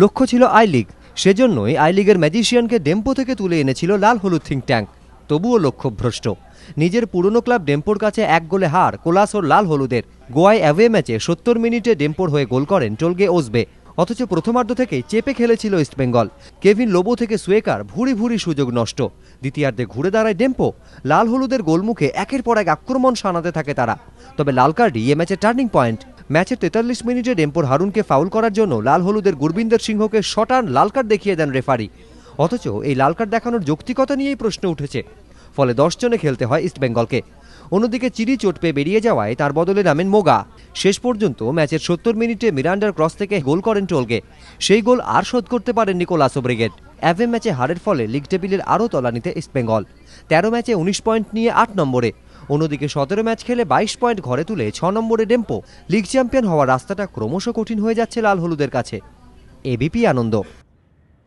লক্ষ্য ছিল I league, সেজন্যই আই লিগের ম্যাজিশিয়ানকে ডেম্পো থেকে তুলে এনেছিল লাল হলুদ থিঙ্ক ট্যাঙ্ক। তবুও লক্ষ্যভ্রষ্ট। নিজের পুরনো ক্লাব ডেম্পোর কাছে 1 গোলে হার কোলাসোর লাল হলুদের। গোয়ায় অ্যাওয়ে ম্যাচে 70 মিনিটে ডেম্পোর হয়ে গোল করেন টোলগে ওজবে। অথচ প্রথমার্ধ থেকেই চেপে খেলেছিল ইস্টবেঙ্গল। কেভিন লোবো থেকে সুয়েকার ভুরি ভুরি সুযোগ নষ্ট। দ্বিতীয়ার্ধে ঘুরে দাঁড়ায় ডেম্পো। লাল হলুদের গোলমুখে একের পর এক আক্রমণ শানাতে থাকে তারা। তবে লাল কার্ডই এ ম্যাচের টার্নিং পয়েন্ট। ম্যাচের 43 মিনিটে ডেম্পোর হারুনকে ফাউল করার জন্য লাল হলুদের গুরবিন্দর সিংহকে শটান লাল কার্ড দেখিয়ে দেন রেফারি। অথচ এই লাল কার্ড দেখানোর যৌক্তিকতা নিয়েই প্রশ্ন উঠেছে। ফলে 10 জনে খেলতে হয় ইস্টবেঙ্গলকে। অন্যদিকে চিরি চোট পেয়ে বেরিয়ে যাওয়ায় তার বদলে নামেন মোগা। শেষ পর্যন্ত ম্যাচের 70 মিনিটে মিরান্ডার ক্রস থেকে গোল করেন টোলগে। সেই গোল আর শোধ করতে পারেননি কোলাসো ব্রিগেড। অ্যাওয়ে ম্যাচে হারের ফলে লিগ টেবিলের আরও তলানিতে ইস্টবেঙ্গল। 13 ম্যাচে 19 পয়েন্ট নিয়ে 8 নম্বরে। অন্যদিকে 17 ম্যাচ খেলে 22 পয়েন্ট ঘরে তুলে 6 নম্বরে ডেম্পো। লিগ চ্যাম্পিয়ন হওয়ার রাস্তাটা ক্রমশ কঠিন হয়ে যাচ্ছে লাল হলুদের কাছে। এবিপি আনন্দ।